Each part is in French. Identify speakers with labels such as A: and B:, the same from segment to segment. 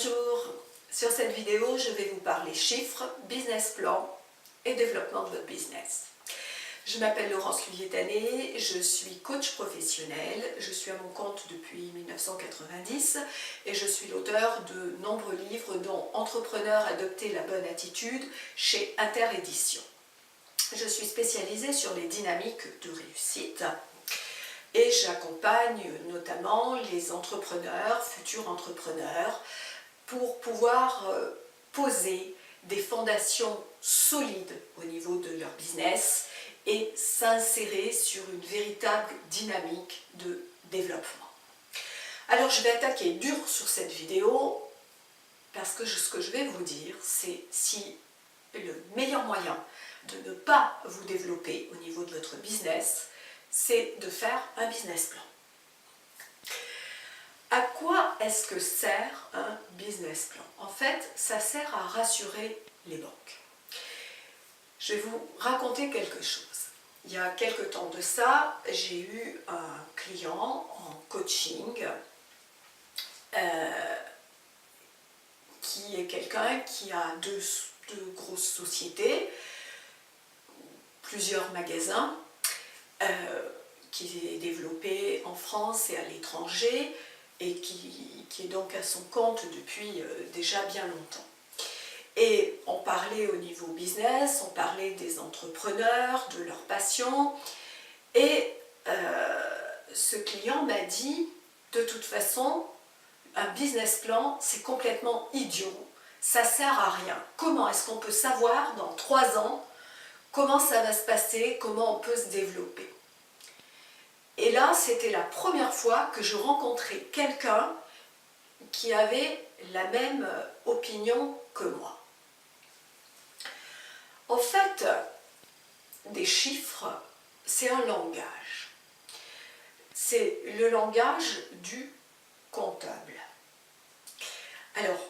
A: Bonjour, sur cette vidéo je vais vous parler chiffres, business plan et développement de votre business. Je m'appelle Laurence Luyetanné, je suis coach professionnel, je suis à mon compte depuis 1990 et je suis l'auteur de nombreux livres dont Entrepreneur, adopter la bonne attitude chez Interédition. Je suis spécialisée sur les dynamiques de réussite et j'accompagne notamment les entrepreneurs, futurs entrepreneurs, pour pouvoir poser des fondations solides au niveau de leur business et s'insérer sur une véritable dynamique de développement. Alors je vais attaquer dur sur cette vidéo parce que ce que je vais vous dire, c'est si le meilleur moyen de ne pas vous développer au niveau de votre business, c'est de faire un business plan. À quoi est-ce que sert un business plan? En fait, ça sert à rassurer les banques. Je vais vous raconter quelque chose. Il y a quelque temps de ça, j'ai eu un client en coaching qui est quelqu'un qui a deux grosses sociétés, plusieurs magasins, qui est développé en France et à l'étranger et qui est donc à son compte depuis déjà bien longtemps. Et on parlait au niveau business, on parlait des entrepreneurs, de leurs passions, et ce client m'a dit, de toute façon, un business plan, c'est complètement idiot, ça sert à rien. Comment est-ce qu'on peut savoir dans 3 ans comment ça va se passer, comment on peut se développer? Et là, c'était la première fois que je rencontrais quelqu'un qui avait la même opinion que moi. En fait, des chiffres, c'est un langage. C'est le langage du comptable. Alors,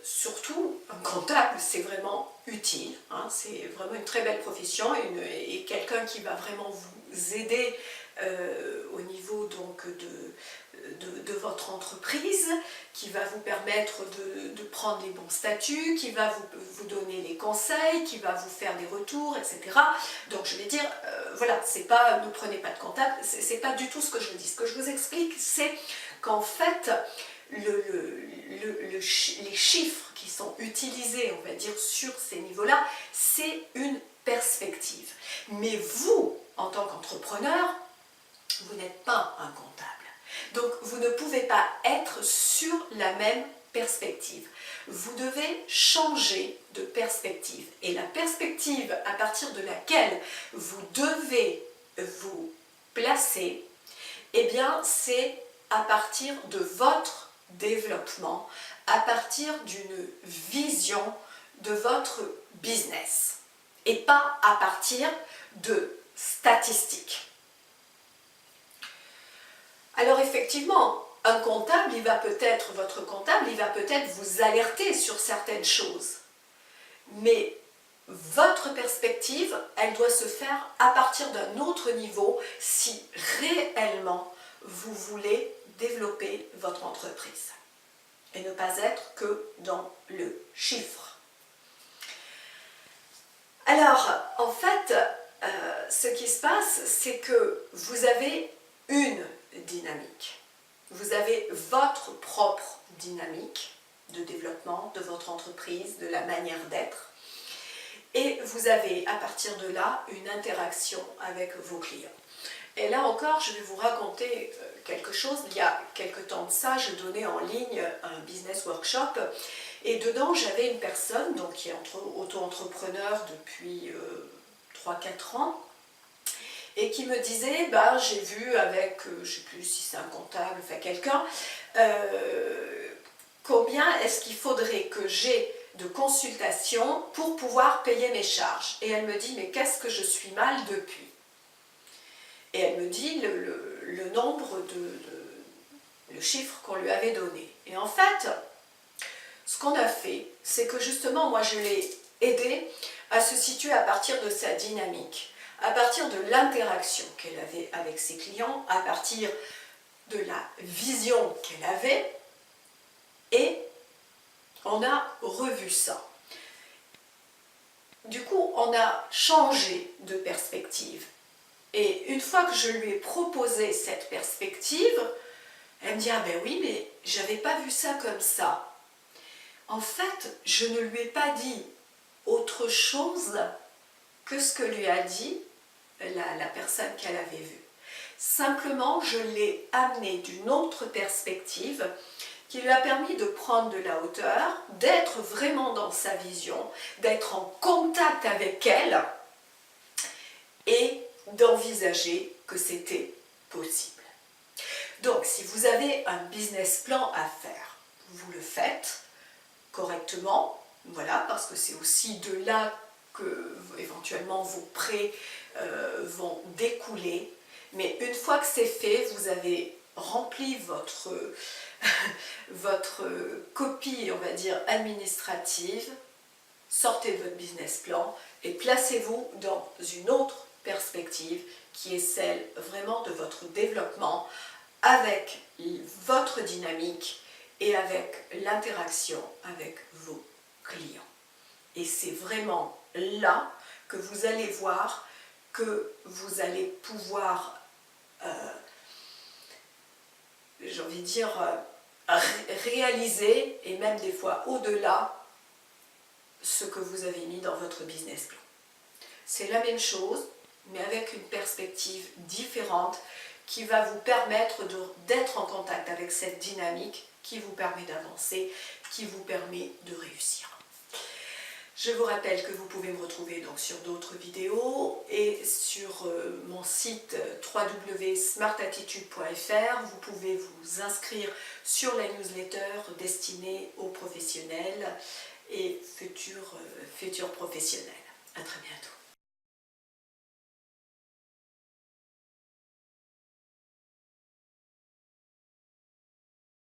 A: surtout, un comptable, c'est vraiment utile, hein, c'est vraiment une très belle profession et quelqu'un qui va vraiment vous aider au niveau donc de votre entreprise, qui va vous permettre de prendre les bons statuts, qui va vous donner les conseils, qui va vous faire des retours, etc. Donc je vais dire, voilà, c'est pas, ne prenez pas de comptable, c'est pas du tout ce que je vous dis. Ce que je vous explique, c'est qu'en fait, les chiffres qui sont utilisés, on va dire, sur ces niveaux-là, c'est une perspective. Mais vous, en tant qu'entrepreneur, vous n'êtes pas un comptable. Donc, vous ne pouvez pas être sur la même perspective. Vous devez changer de perspective. Et la perspective à partir de laquelle vous devez vous placer, eh bien, c'est à partir de votre développement, à partir d'une vision de votre business et pas à partir de statistiques. Alors effectivement, un comptable, votre comptable, il va peut-être vous alerter sur certaines choses, mais votre perspective, elle doit se faire à partir d'un autre niveau si réellement vous voulez développer votre entreprise et ne pas être que dans le chiffre. Alors, en fait, ce qui se passe, c'est que vous avez une dynamique. Vous avez votre propre dynamique de développement de votre entreprise, de la manière d'être. Et vous avez, à partir de là, une interaction avec vos clients. Et là encore, je vais vous raconter quelque chose. Il y a quelque temps de ça, je donnais en ligne un business workshop et dedans, j'avais une personne donc, qui est auto-entrepreneur depuis 3-4 ans et qui me disait, bah, j'ai vu avec, je ne sais plus si c'est un comptable, enfin quelqu'un, combien est-ce qu'il faudrait que j'ai de consultations pour pouvoir payer mes charges. Et elle me dit, mais qu'est-ce que je suis mal depuis? Et elle me dit le nombre le chiffre qu'on lui avait donné. Et en fait, ce qu'on a fait, c'est que justement, moi je l'ai aidé à se situer à partir de sa dynamique, à partir de l'interaction qu'elle avait avec ses clients, à partir de la vision qu'elle avait et on a revu ça. Du coup, on a changé de perspective. Et une fois que je lui ai proposé cette perspective, elle me dit « Ah ben oui, mais j'avais pas vu ça comme ça. » En fait, je ne lui ai pas dit autre chose que ce que lui a dit la personne qu'elle avait vue. Simplement, je l'ai amené d'une autre perspective qui lui a permis de prendre de la hauteur, d'être vraiment dans sa vision, d'être en contact avec elle et d'envisager que c'était possible. Donc, si vous avez un business plan à faire, vous le faites correctement, voilà, parce que c'est aussi de là que éventuellement vos prêts vont découler. Mais une fois que c'est fait, vous avez rempli votre copie, on va dire, administrative, sortez de votre business plan et placez-vous dans une autre perspective qui est celle vraiment de votre développement avec votre dynamique et avec l'interaction avec vos clients. Et c'est vraiment là que vous allez voir que vous allez pouvoir, j'ai envie de dire, réaliser, et même des fois au-delà, ce que vous avez mis dans votre business plan. C'est la même chose, mais avec une perspective différente qui va vous permettre d'être en contact avec cette dynamique qui vous permet d'avancer, qui vous permet de réussir. Je vous rappelle que vous pouvez me retrouver donc sur d'autres vidéos et sur mon site www.smartattitude.fr. Vous pouvez vous inscrire sur la newsletter destinée aux professionnels et futurs professionnels. À très bientôt.